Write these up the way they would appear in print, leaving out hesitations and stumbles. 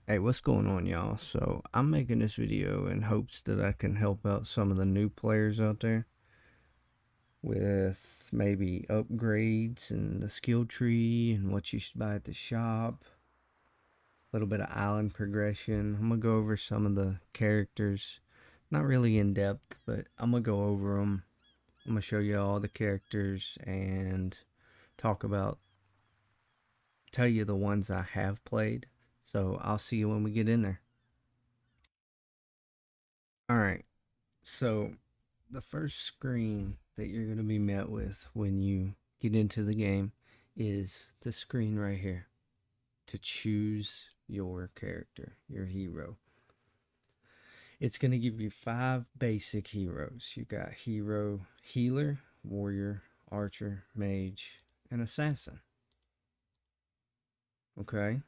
Hey, what's going on, y'all? So, I'm making this video in hopes that I can help out some of the new players out there with maybe upgrades and the skill tree and what you should buy at the shop, a little bit of island progression. I'm gonna go over some of the characters, not really in depth, but I'm gonna go over them. I'm gonna show you all the characters and talk about, tell you the ones I have played. So, I'll see you when we get in there. Alright, so the first screen that you're going to be met with when you get into the game is the screen right here to choose your character, your hero. It's going to give you 5 basic heroes. You got hero, healer, warrior, archer, mage, and assassin. Okay?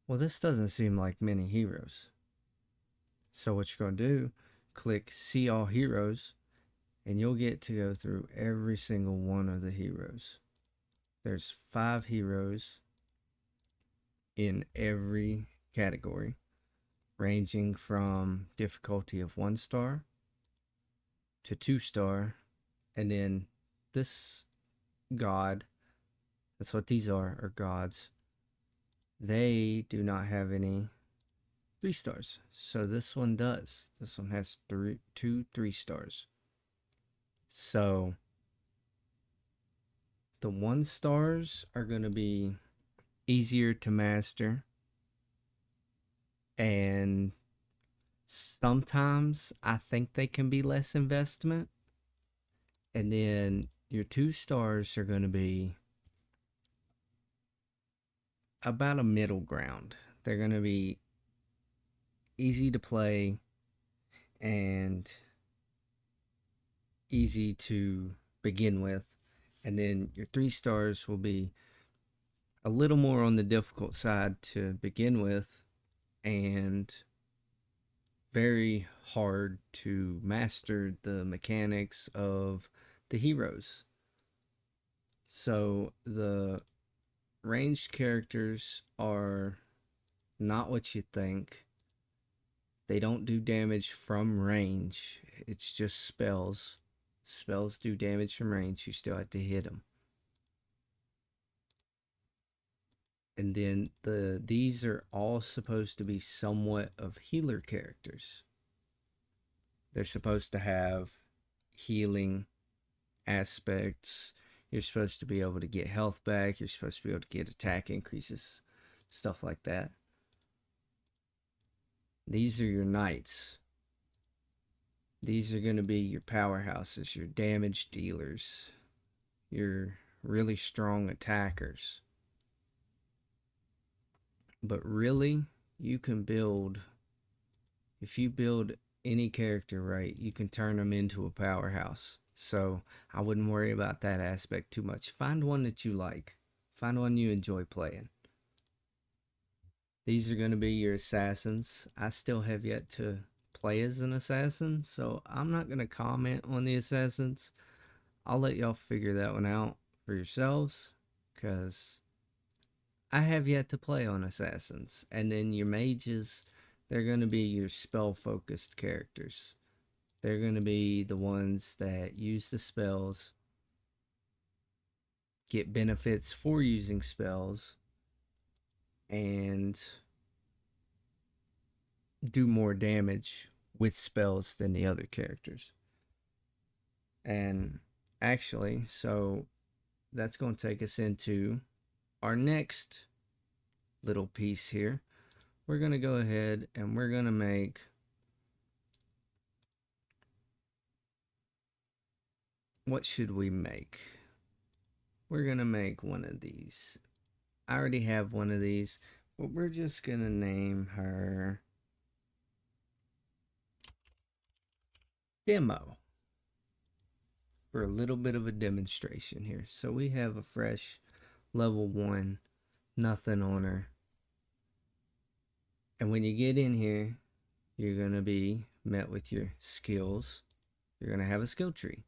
Well, this doesn't seem like many heroes. So what you're going to do, click see all heroes, and you'll get to go through every single one of the heroes. There's 5 heroes in every category, ranging from difficulty of 1 star to 2 star, and then this god, that's what these are gods. They do not have any 3 stars. So this one does. This one has 2 3 stars. So the 1 stars are going to be easier to master, and sometimes I think they can be less investment. And then your 2 stars are going to be about a middle ground. They're going to be easy to play and easy to begin with. And then your 3 stars will be a little more on the difficult side to begin with and very hard to master the mechanics of the heroes. So the ranged characters are not what you think. They don't do damage from range. It's just spells. Spells do damage from range. You still have to hit them. And then these are all supposed to be somewhat of healer characters. They're supposed to have healing aspects. You're supposed to be able to get health back. You're supposed to be able to get attack increases, stuff like that. These are your knights. These are going to be your powerhouses, your damage dealers, your really strong attackers. But really, you can build, if you build any character right, you can turn them into a powerhouse. So I wouldn't worry about that aspect too much. Find one that you like. Find one you enjoy playing. These are going to be your assassins. I still have yet to play as an assassin, so I'm not going to comment on the assassins. I'll let y'all figure that one out for yourselves, because I have yet to play on assassins. And then your mages, they're going to be your spell focused characters. They're going to be the ones that use the spells, get benefits for using spells, and do more damage with spells than the other characters. And actually, so that's going to take us into our next little piece here. We're going to go ahead and we're going to make what should we make? We're going to make one of these. I already have one of these, but we're just going to name her Demo for a little bit of a demonstration here. So we have a fresh level 1, nothing on her. And when you get in here, you're going to be met with your skills. You're going to have a skill tree.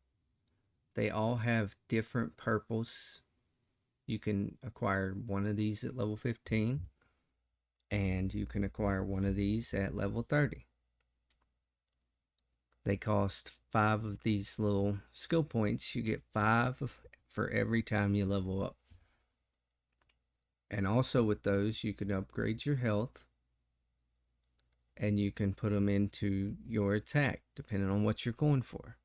They all have different purples. You can acquire one of these at level 15. and you can acquire one of these at level 30. They cost 5 of these little skill points. You get 5 for every time you level up. And also with those, you can upgrade your health, and you can put them into your attack depending on what you're going for.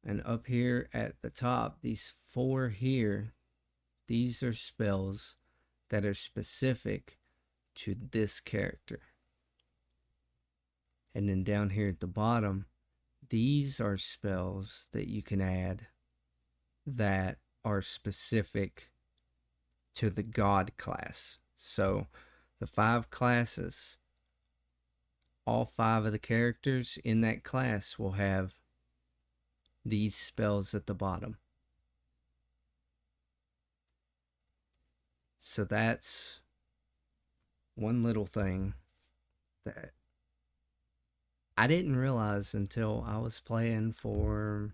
And up here at the top, these 4 here, these are spells that are specific to this character. And then down here at the bottom, these are spells that you can add that are specific to the God class. So the 5 classes, all 5 of the characters in that class will have these spells at the bottom. So that's one little thing that I didn't realize until I was playing for,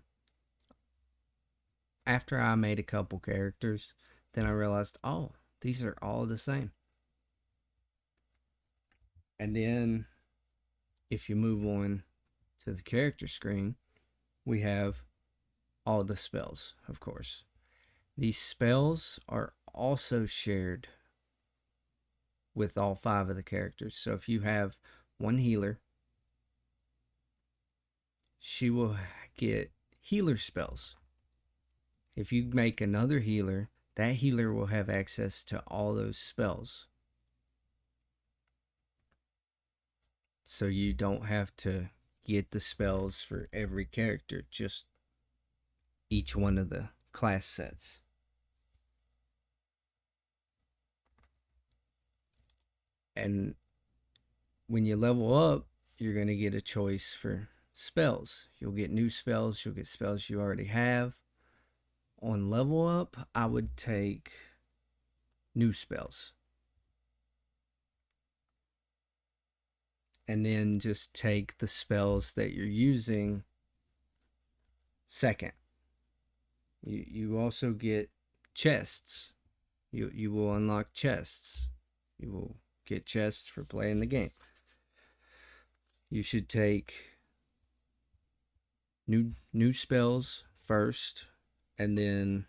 after I made a couple characters, then I realized, oh, these are all the same. And then if you move on to the character screen, we have all the spells, of course. These spells are also shared with all 5 of the characters. So if you have one healer, she will get healer spells. If you make another healer, that healer will have access to all those spells. So you don't have to get the spells for every character, just each one of the class sets. And when you level up, you're going to get a choice for spells. You'll get new spells, you'll get spells you already have. On level up, I would take new spells. And then just take the spells that you're using second. You also get chests. You will unlock chests. You will get chests for playing the game. You should take new spells first, and then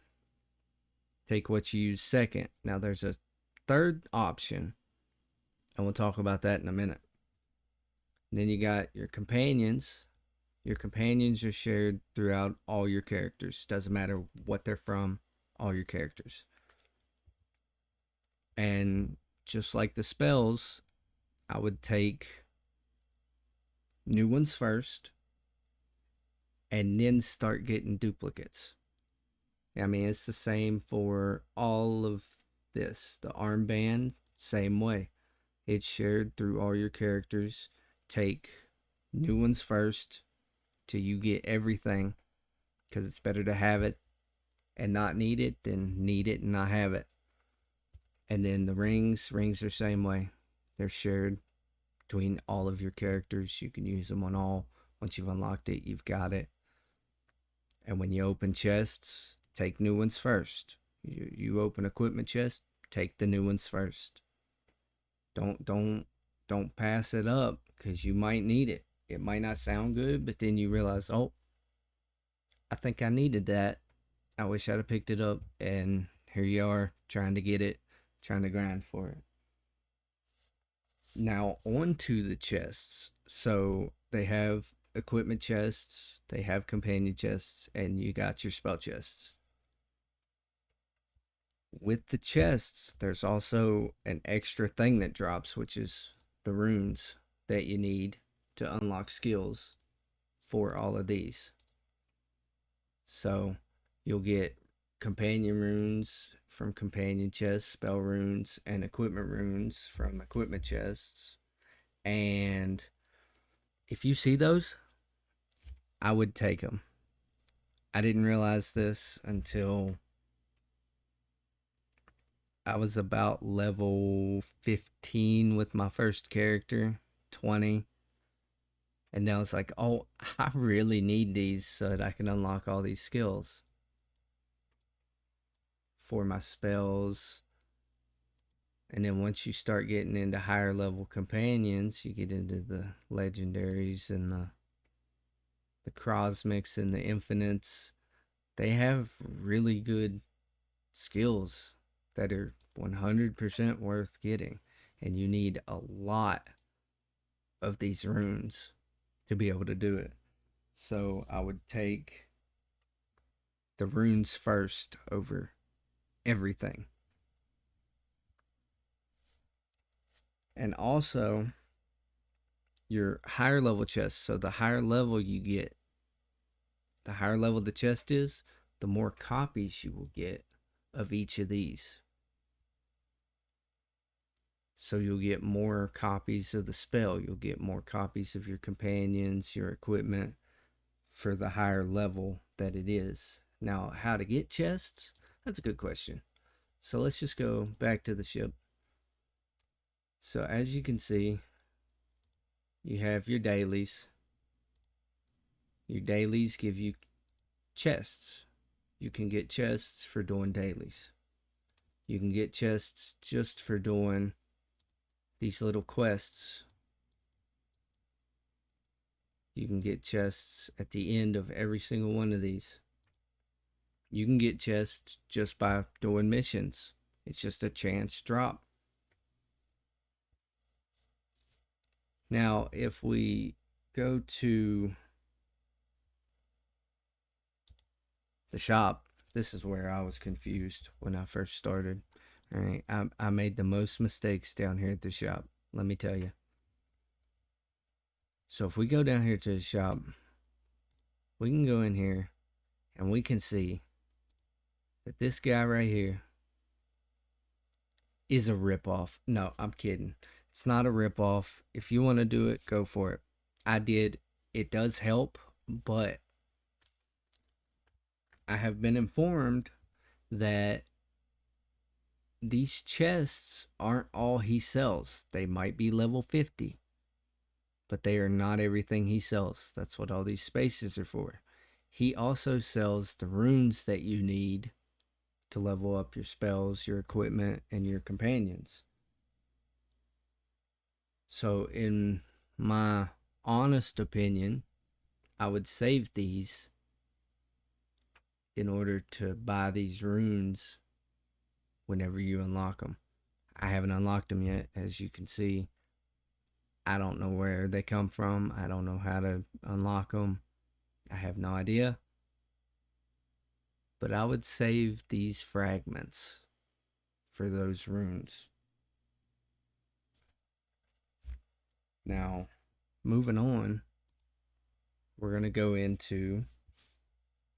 take what you use second. Now there's a third option, and we'll talk about that in a minute. And then you got your companions. Your companions are shared throughout all your characters. Doesn't matter what they're from, all your characters. And just like the spells, I would take new ones first, and then start getting duplicates. I mean, it's the same for all of this. The armband, same way. It's shared through all your characters. Take new ones first till you get everything, because it's better to have it and not need it than need it and not have it. And then the rings are same way. They're shared between all of your characters. You can use them on all. Once you've unlocked it, you've got it. And when you open chests, take new ones first. You open equipment chest, take the new ones first. Don't pass it up, because you might need it. It might not sound good, but then you realize, oh, I think I needed that. I wish I'd have picked it up, and here you are trying to get it, trying to grind for it. Now on to the chests. So they have equipment chests, they have companion chests, and you got your spell chests. With the chests, there's also an extra thing that drops, which is the runes that you need to unlock skills for all of these. So you'll get companion runes from companion chests, spell runes, and equipment runes from equipment chests. And if you see those, I would take them. I didn't realize this until I was about level 15 with my first character, 20. And now it's like, oh, I really need these so that I can unlock all these skills for my spells And then once you start getting into higher level companions, you get into the legendaries and the cosmics and the infinites. They have really good skills that are 100% worth getting. And you need a lot of these runes to be able to do it. So I would take the runes first over everything. And also your higher level chest. So the higher level you get, the higher level the chest is, the more copies you will get of each of these. So you'll get more copies of the spell, you'll get more copies of your companions, your equipment for the higher level that it is. Now, how to get chests? That's a good question. So let's just go back to the ship. So as you can see, you have your dailies. Your dailies give you chests. You can get chests for doing dailies. You can get chests just for doing these little quests. You can get chests at the end of every single one of these. You can get chests just by doing missions. It's just a chance drop. Now, if we go to the shop, this is where I was confused when I first started. All right, I made the most mistakes down here at the shop, let me tell you. So if we go down here to the shop, we can go in here and we can see that this guy right here is a ripoff. No, I'm kidding. It's not a ripoff. If you want to do it, go for it. I did. It does help, but I have been informed that these chests aren't all he sells. They might be level 50, but they are not everything he sells. That's what all these spaces are for. He also sells the runes that you need to level up your spells, your equipment, and your companions. So in my honest opinion, I would save these in order to buy these runes whenever you unlock them. I haven't unlocked them yet, as you can see. I don't know where they come from. I don't know how to unlock them. I have no idea. But I would save these fragments for those runes. Now, moving on, we're going to go into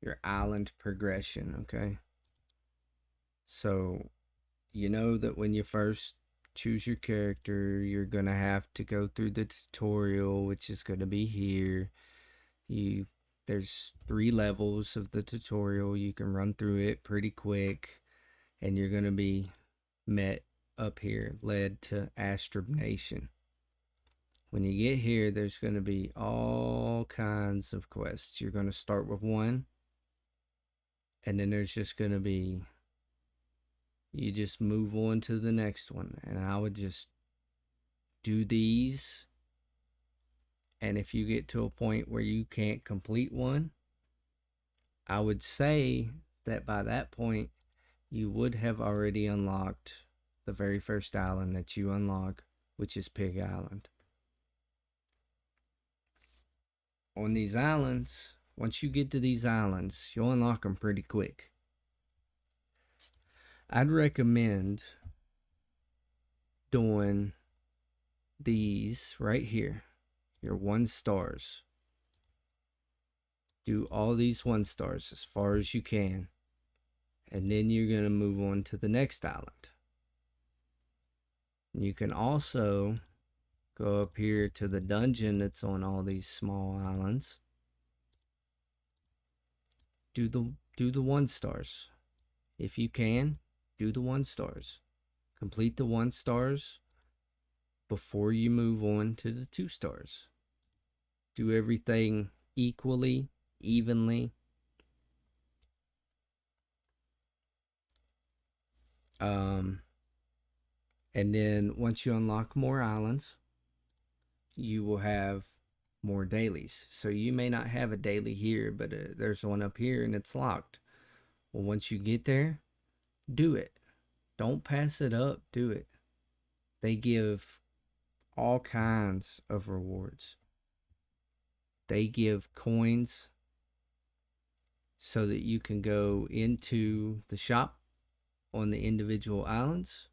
your island progression, okay? So, you know that when you first choose your character, you're going to have to go through the tutorial, which is going to be here. There's 3 levels of the tutorial. You can run through it pretty quick, and you're going to be met up here, led to Astrub Nation. When you get here, there's going to be all kinds of quests. You're going to start with one, and then there's just going to be, you just move on to the next one. And I would just do these. And if you get to a point where you can't complete one, I would say that by that point, you would have already unlocked the very first island that you unlock, which is Pig Island. On these islands, once you get to these islands, you'll unlock them pretty quick. I'd recommend doing these right here, your 1 stars. Do all these 1 stars as far as you can, and then you're going to move on to the next island. You can also go up here to the dungeon that's on all these small islands. Do the 1 stars. If you can, do the 1 stars. Complete the 1 stars before you move on to the 2 stars. Do everything equally, evenly. And then once you unlock more islands, you will have more dailies. So you may not have a daily here, but there's one up here and it's locked. Well, once you get there, do it. Don't pass it up. Do it. They give all kinds of rewards. They give coins so that you can go into the shop on the individual islands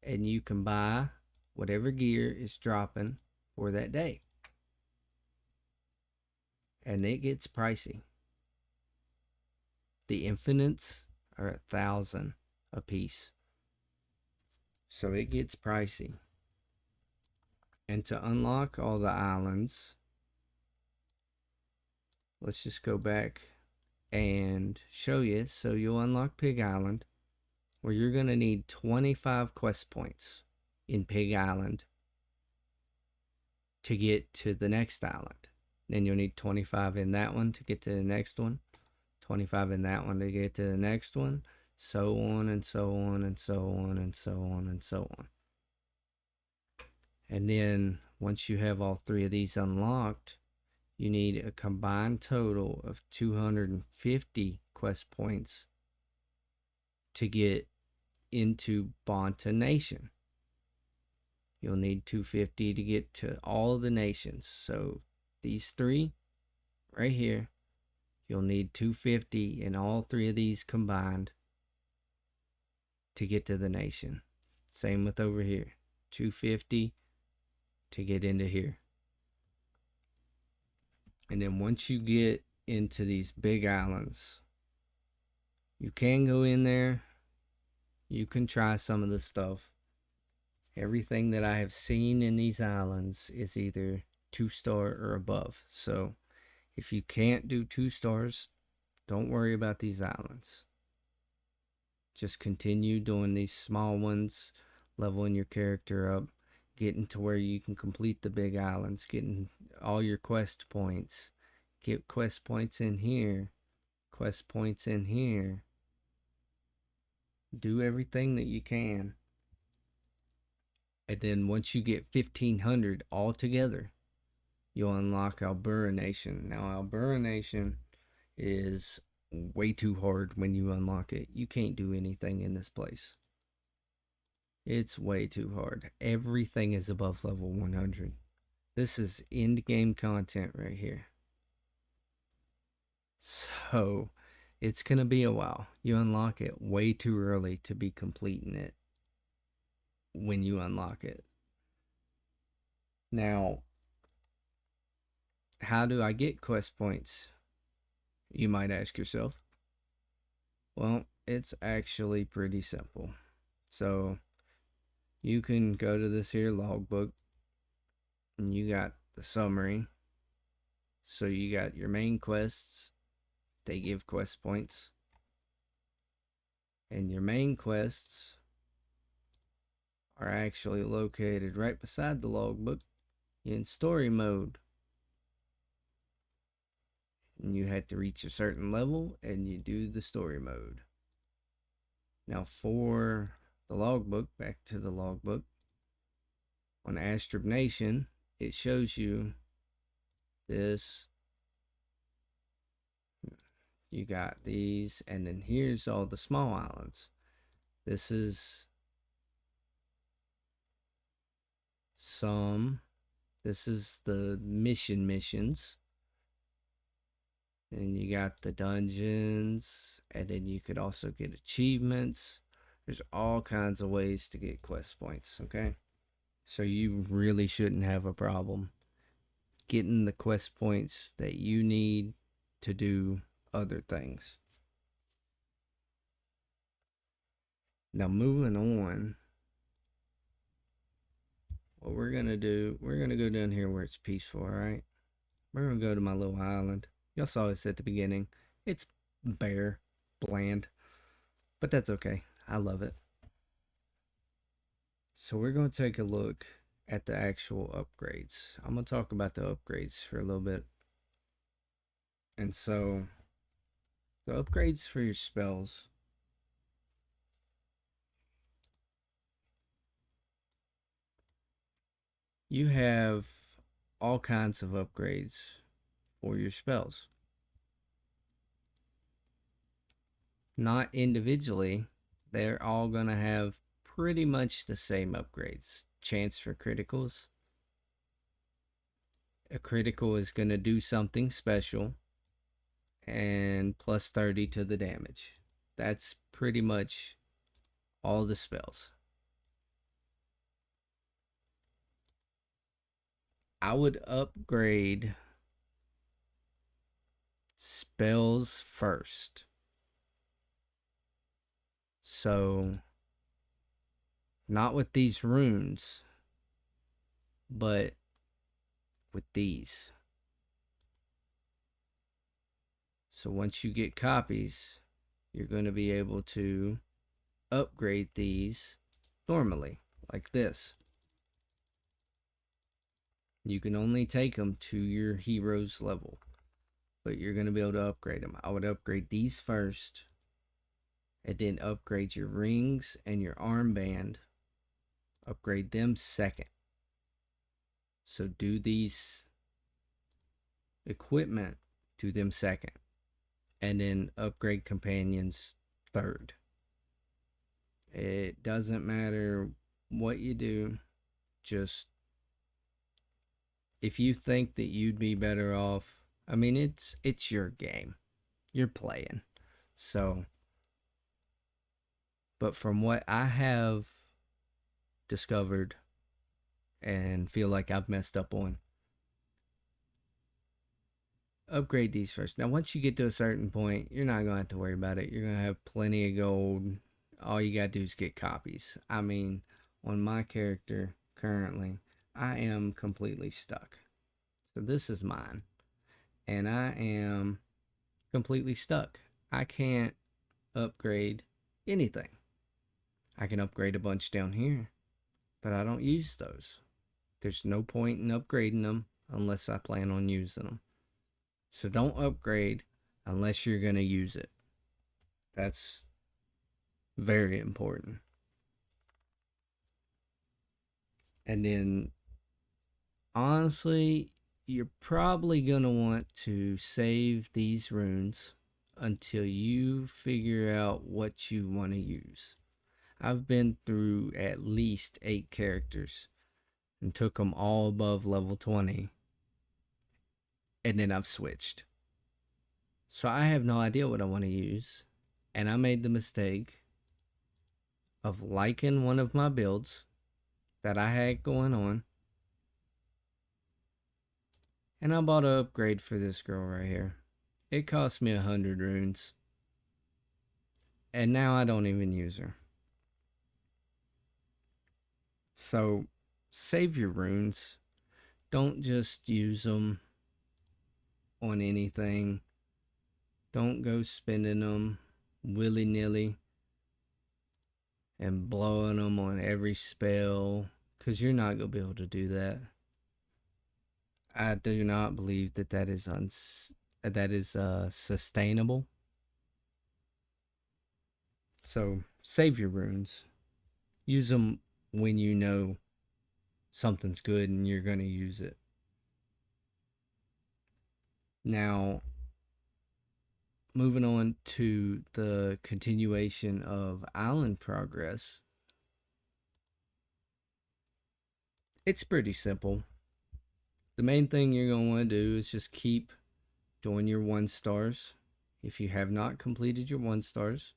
and you can buy whatever gear is dropping for that day. And it gets pricey. The infinites are 1,000 a piece. So it gets pricey. And to unlock all the islands, let's just go back and show you. So you'll unlock Pig Island, where you're going to need 25 quest points in Pig Island to get to the next island. Then you'll need 25 in that one to get to the next one, 25 in that one to get to the next one, so on and so on and so on and so on and so on. And then once you have all three of these unlocked, you need a combined total of 250 quest points to get into Bonta Nation. You'll need 250 to get to all of the nations. So these three right here, you'll need 250 in all three of these combined to get to the nation. Same with over here, 250 to get into here. And then once you get into these big islands, you can go in there. You can try some of the stuff. Everything that I have seen in these islands is either 2-star or above. So if you can't do 2 stars, don't worry about these islands. Just continue doing these small ones, leveling your character up, getting to where you can complete the big islands, getting all your quest points. Get quest points in here, quest points in here. Do everything that you can. And then once you get 1,500 all together, you'll unlock Albura Nation. Now, Albura Nation is way too hard when you unlock it. You can't do anything in this place. It's way too hard. Everything is above level 100. This is end game content right here. So it's going to be a while. You unlock it way too early to be completing it when you unlock it. Now, how do I get quest points? You might ask yourself. Well, it's actually pretty simple. So you can go to this here logbook and you got the summary. So you got your main quests. They give quest points. And your main quests are actually located right beside the logbook in story mode. And you had to reach a certain level and you do the story mode. Now for the logbook, back to the logbook, on Astrib Nation, it shows you this. You got these, and then here's all the small islands. This is this is the missions. And you got the dungeons, and then you could also get achievements. There's all kinds of ways to get quest points, okay? So you really shouldn't have a problem getting the quest points that you need to do other things. Now moving on, what we're gonna do, we're gonna go down here where it's peaceful, alright? We're gonna go to my little island. Y'all saw this at the beginning. It's bare, bland, but that's okay. I love it. So we're going to take a look at the actual upgrades. I'm going to talk about the upgrades for a little bit. And so the upgrades for your spells, you have all kinds of upgrades for your spells. Not individually, they're all going to have pretty much the same upgrades. Chance for criticals. A critical is going to do something special, and plus 30 to the damage. That's pretty much all the spells. I would upgrade spells first. So, not with these runes, but with these. So once you get copies, you're going to be able to upgrade these normally, like this. You can only take them to your hero's level, but you're going to be able to upgrade them. I would upgrade these first, and then upgrade your rings and your armband. Upgrade them second. So do these equipment, do them second. And then upgrade companions third. It doesn't matter what you do, just if you think that you'd be better off, I mean, it's your game. You're playing. So, but from what I have discovered and feel like I've messed up on, upgrade these first. Now, once you get to a certain point, you're not going to have to worry about it. You're going to have plenty of gold. All you got to do is get copies. I mean, on my character currently, I am completely stuck. So this is mine. And I am completely stuck. I can't upgrade anything. I can upgrade a bunch down here, but I don't use those. There's no point in upgrading them unless I plan on using them. So don't upgrade unless you're going to use it. That's very important. And then, honestly, you're probably going to want to save these runes until you figure out what you want to use. I've been through at least 8 characters and took them all above level 20. And then I've switched. So I have no idea what I want to use. And I made the mistake of liking one of my builds that I had going on. And I bought an upgrade for this girl right here. It cost me 100 runes. And now I don't even use her. So save your runes. Don't just use them on anything. Don't go spending them willy-nilly and blowing them on every spell, because you're not going to be able to do that. I do not believe that that is sustainable. So save your runes. Use them when you know something's good and you're going to use it. Now, moving on to the continuation of island progress. It's pretty simple. The main thing you're going to want to do is just keep doing your 1 stars. If you have not completed your 1 stars,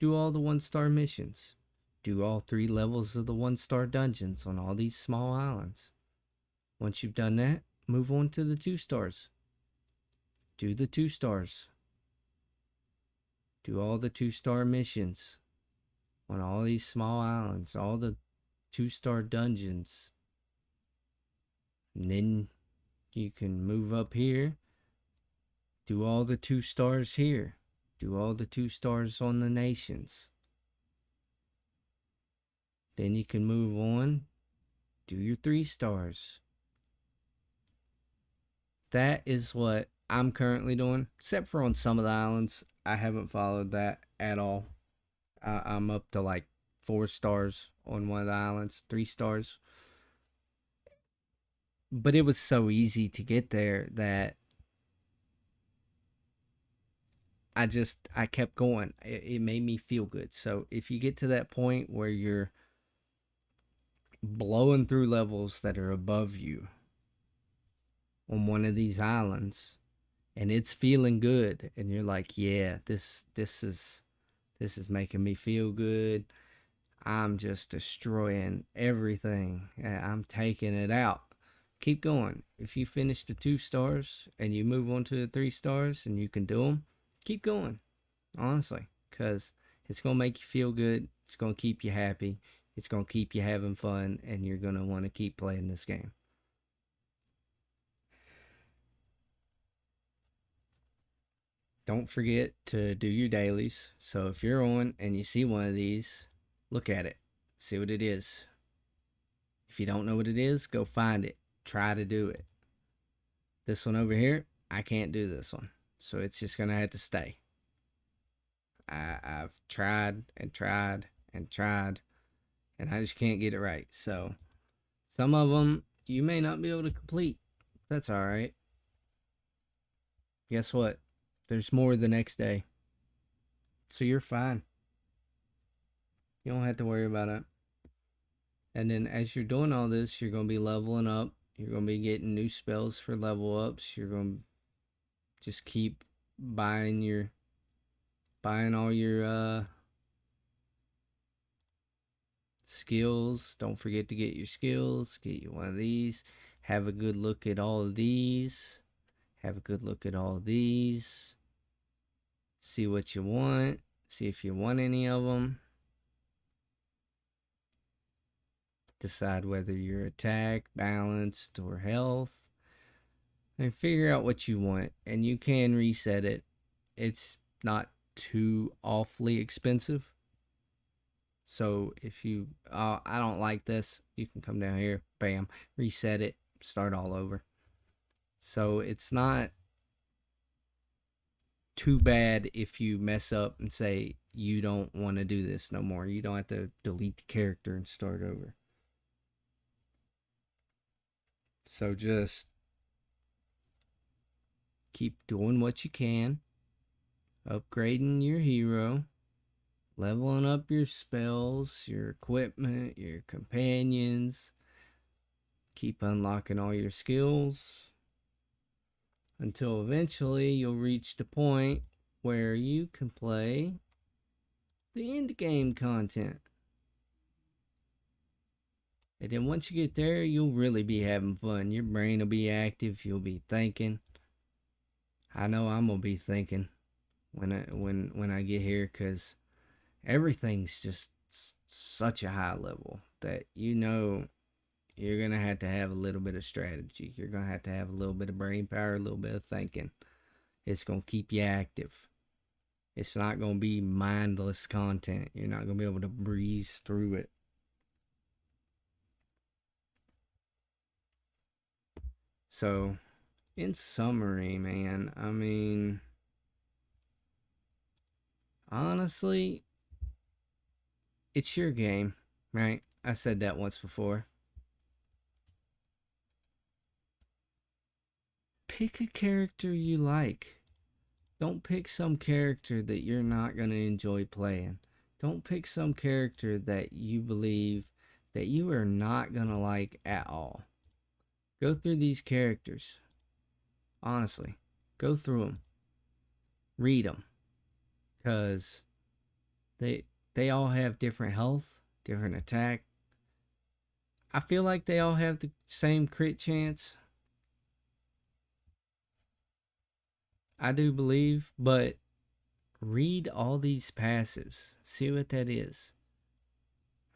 do all the 1-star missions. Do all 3 levels of the 1-star dungeons on all these small islands. Once you've done that, move on to the 2 stars. Do the 2 stars. Do all the 2-star missions on all these small islands, all the 2-star dungeons. And then you can move up here. Do all the 2 stars here. Do all the 2 stars on the nations. Then you can move on. Do your 3 stars. That is what I'm currently doing, except for on some of the islands. I haven't followed that at all. I'm up to like 4 stars on one of the islands, 3 stars. But it was so easy to get there that I kept going. It made me feel good. So if you get to that point where you're blowing through levels that are above you on one of these islands and it's feeling good and you're like, yeah, this is making me feel good. I'm just destroying everything. I'm taking it out. Keep going. If you finish the 2 stars and you move on to the 3 stars and you can do them, keep going. Honestly, because it's going to make you feel good. It's going to keep you happy. It's going to keep you having fun, and you're going to want to keep playing this game. Don't forget to do your dailies. So if you're on and you see one of these, look at it. See what it is. If you don't know what it is, go find it. Try to do it. This one over here, I can't do this one. So it's just going to have to stay. I've tried and tried and tried, and I just can't get it right. So some of them you may not be able to complete. That's all right. Guess what? There's more the next day. So you're fine. You don't have to worry about it. And then as you're doing all this, you're going to be leveling up. You're going to be getting new spells for level ups. You're going to just keep buying all your skills. Don't forget to get your skills. Get you one of these. Have a good look at all of these. Have a good look at all of these. See what you want. See if you want any of them. Decide whether you're attack, balanced, or health. And figure out what you want. And you can reset it. It's not too awfully expensive. So if you, I don't like this, you can come down here, bam, reset it, start all over. So it's not too bad if you mess up and say you don't want to do this no more. You don't have to delete the character and start over. So just keep doing what you can, upgrading your hero, leveling up your spells, your equipment, your companions. Keep unlocking all your skills until eventually you'll reach the point where you can play the end game content. And then once you get there, you'll really be having fun. Your brain will be active. You'll be thinking. I know I'm gonna be thinking when I get here, because everything's just such a high level that you're gonna have to have a little bit of strategy. You're gonna have to have a little bit of brain power, a little bit of thinking. It's gonna keep you active. It's not gonna be mindless content. You're not gonna be able to breeze through it. So, in summary, man, I mean, honestly, it's your game, right? I said that once before. Pick a character you like. Don't pick some character that you're not going to enjoy playing. Don't pick some character that you believe that you are not going to like at all. Go through these characters. Honestly, go through them. Read them. Because they all have different health, different attack. I feel like they all have the same crit chance. I do believe, but read all these passives. See what that is.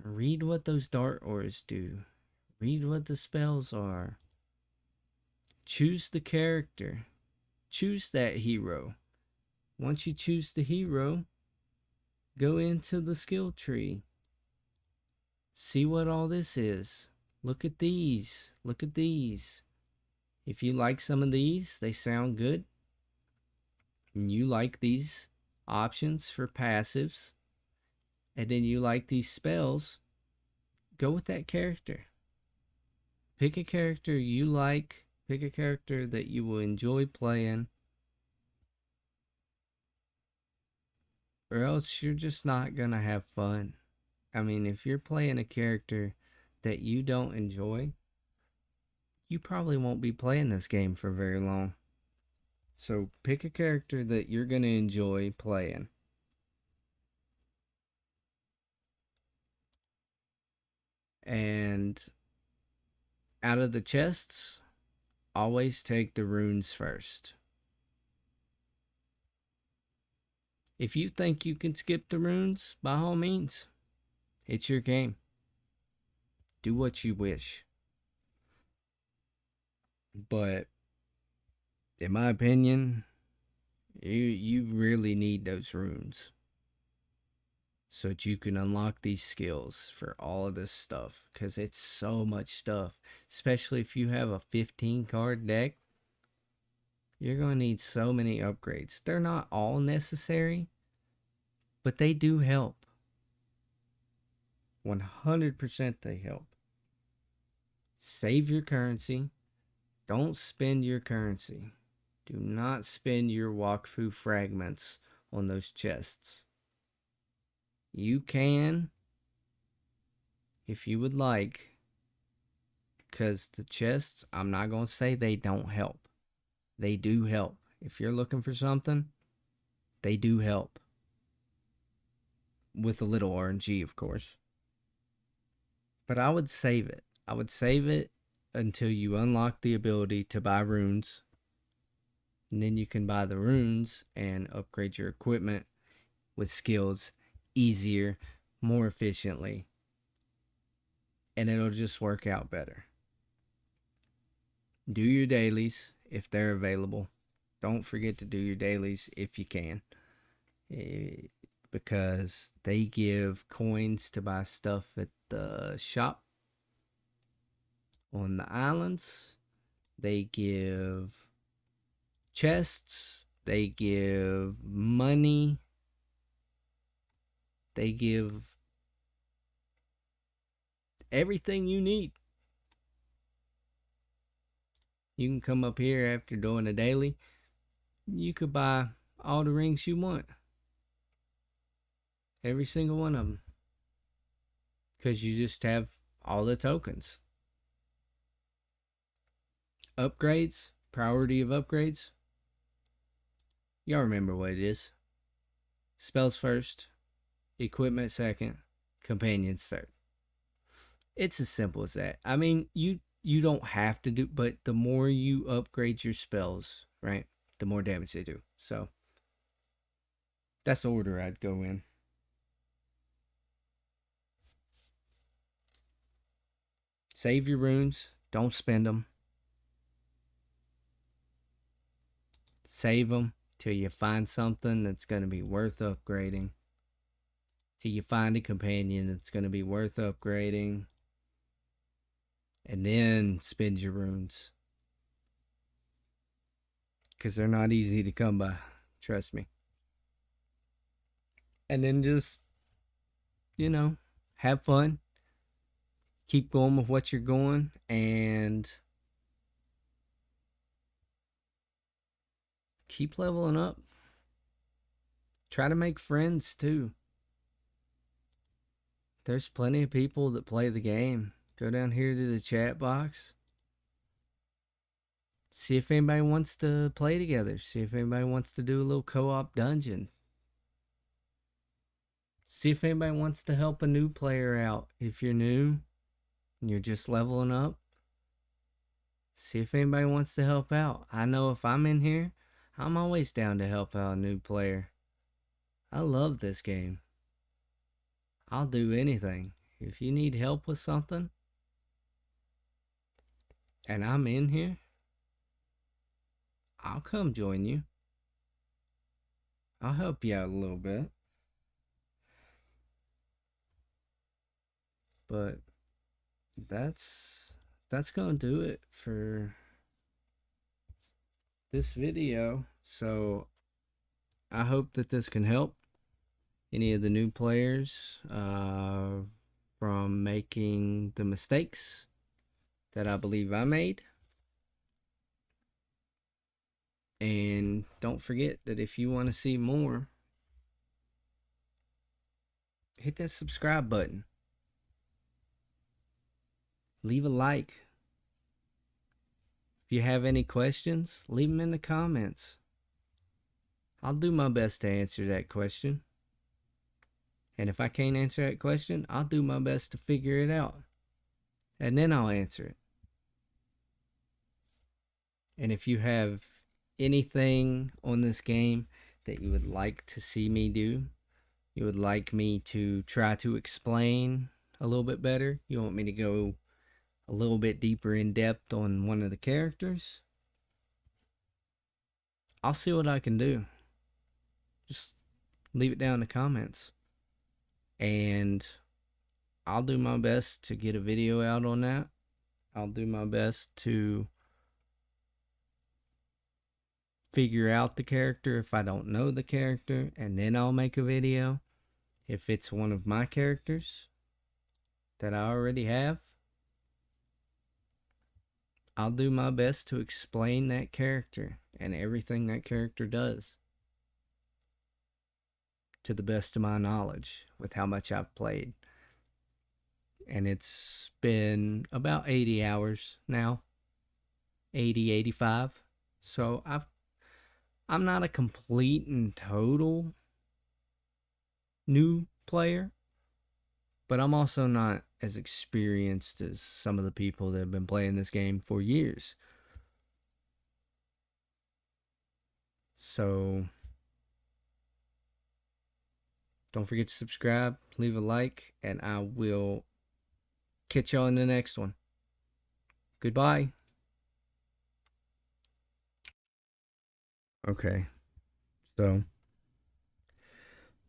Read what those dart ores do. Read what the spells are. Choose the character. Choose that hero. Once you choose the hero, go into the skill tree. See what all this is. Look at these. Look at these. If you like some of these, they sound good. And you like these options for passives, and then you like these spells, go with that character. Pick a character you like, pick a character that you will enjoy playing, or else you're just not gonna have fun. I mean, if you're playing a character that you don't enjoy, you probably won't be playing this game for very long. So pick a character that you're gonna enjoy playing. And out of the chests, always take the runes first. If you think you can skip the runes, by all means, it's your game. Do what you wish. But in my opinion, you really need those runes so that you can unlock these skills for all of this stuff, because it's so much stuff. Especially if you have a 15 card deck, you're going to need so many upgrades. They're not all necessary, but they do help. 100% they help. Save your currency. Don't spend your currency. Do not spend your Wakfu fragments on those chests. You can, if you would like, because the chests, I'm not going to say they don't help. They do help. If you're looking for something, they do help. With a little RNG, of course. But I would save it. I would save it until you unlock the ability to buy runes. And then you can buy the runes and upgrade your equipment with skills easier, more efficiently. And it'll just work out better. Do your dailies if they're available. Don't forget to do your dailies if you can. Because they give coins to buy stuff at the shop on the islands. They give chests. They give money. They give everything you need. You can come up here after doing a daily. You could buy all the rings you want. Every single one of them. Because you just have all the tokens. Upgrades. Priority of upgrades. Y'all remember what it is. Spells first. Equipment second. Companions third. It's as simple as that. I mean, you don't have to do, but the more you upgrade your spells, right, the more damage they do. So that's the order I'd go in. Save your runes. Don't spend them. Save them till you find something that's going to be worth upgrading. Till you find a companion that's going to be worth upgrading. And then spend your runes. Because they're not easy to come by. Trust me. And then just, have fun. Keep going with what you're going. And keep leveling up. Try to make friends too. There's plenty of people that play the game. Go down here to the chat box. See if anybody wants to play together. See if anybody wants to do a little co-op dungeon. See if anybody wants to help a new player out. If you're new and you're just leveling up, see if anybody wants to help out. I know if I'm in here, I'm always down to help out a new player. I love this game. I'll do anything. If you need help with something, and I'm in here, I'll come join you. I'll help you out a little bit. But that's gonna do it for this video. So I hope that this can help any of the new players from making the mistakes that I believe I made. And don't forget that if you want to see more, hit that subscribe button. Leave a like. If you have any questions, leave them in the comments. I'll do my best to answer that question. And if I can't answer that question, I'll do my best to figure it out. And then I'll answer it. And if you have anything on this game that you would like to see me do, you would like me to try to explain a little bit better, you want me to go a little bit deeper in depth on one of the characters, I'll see what I can do. Just leave it down in the comments. And I'll do my best to get a video out on that. I'll do my best to figure out the character if I don't know the character, and then I'll make a video. If it's one of my characters that I already have, I'll do my best to explain that character and everything that character does to the best of my knowledge with how much I've played. And it's been about 80 hours now. 80, 85. So I'm not a complete and total new player, but I'm also not as experienced as some of the people that have been playing this game for years. So don't forget to subscribe, leave a like, and I will catch y'all in the next one. Goodbye. Okay, so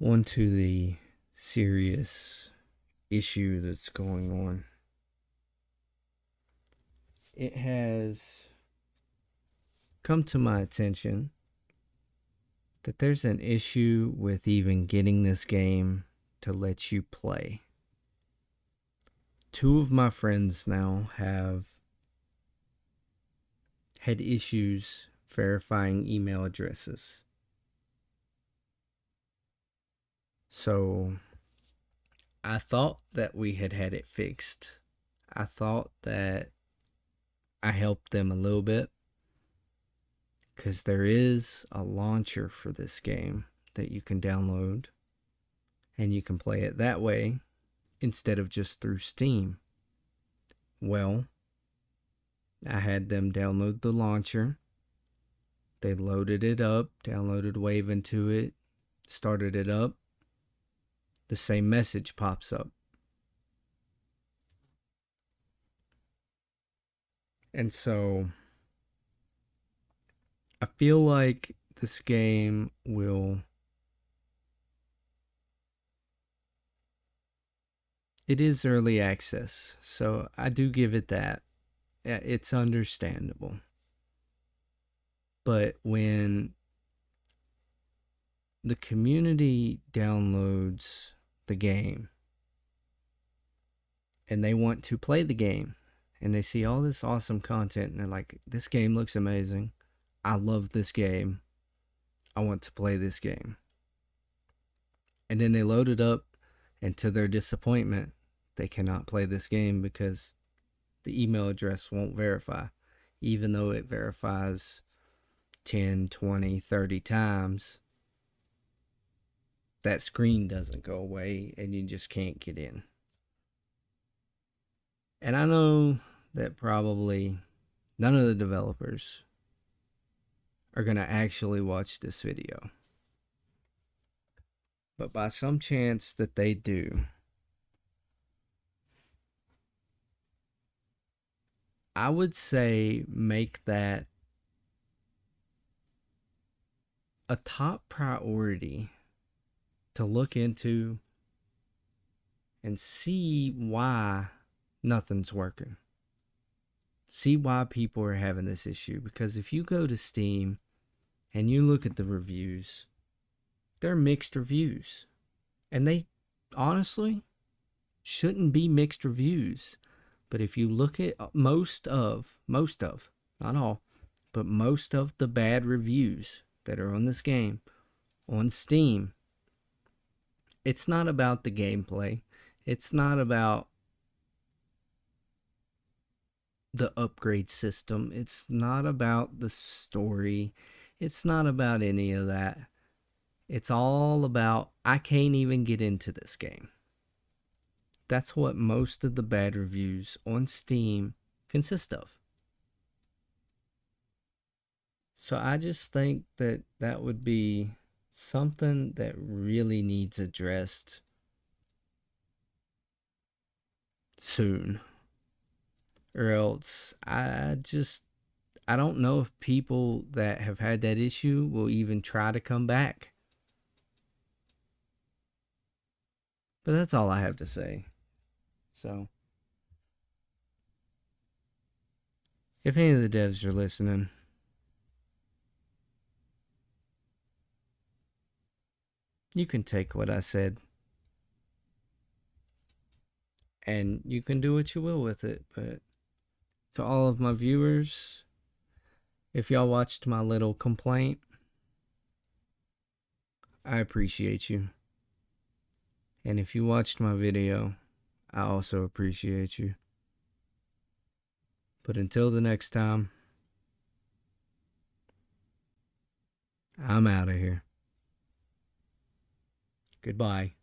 on to the serious issue that's going on. It has come to my attention that there's an issue with even getting this game to let you play. 2 of my friends now have had issues verifying email addresses. So I thought that we had it fixed. I thought that I helped them a little bit, because there is a launcher for this game that you can download, and you can play it that way instead of just through Steam. Well, I had them download the launcher. They loaded it up, downloaded Waven to it, started it up. The same message pops up. And so I feel like this game will... It is early access, so I do give it that. It's understandable. But when the community downloads the game and they want to play the game and they see all this awesome content and they're like, this game looks amazing. I love this game. I want to play this game. And then they load it up, and to their disappointment, they cannot play this game because the email address won't verify, even though it verifies 10, 20, 30 times. That screen doesn't go away and you just can't get in. And I know that probably none of the developers are going to actually watch this video. But by some chance that they do, I would say make that a top priority to look into and see why nothing's working. See why people are having this issue. Because if you go to Steam and you look at the reviews, they're mixed reviews. And they honestly shouldn't be mixed reviews. But if you look at most of, not all, but most of the bad reviews that are on this game on Steam, it's not about the gameplay. It's not about the upgrade system. It's not about the story. It's not about any of that. It's all about, I can't even get into this game. That's what most of the bad reviews on Steam consist of. So I just think that that would be something that really needs addressed soon. Or else I don't know if people that have had that issue will even try to come back. But that's all I have to say. So, if any of the devs are listening, you can take what I said and you can do what you will with it. But to all of my viewers, if y'all watched my little complaint, I appreciate you. And if you watched my video, I also appreciate you. But until the next time, I'm out of here. Goodbye.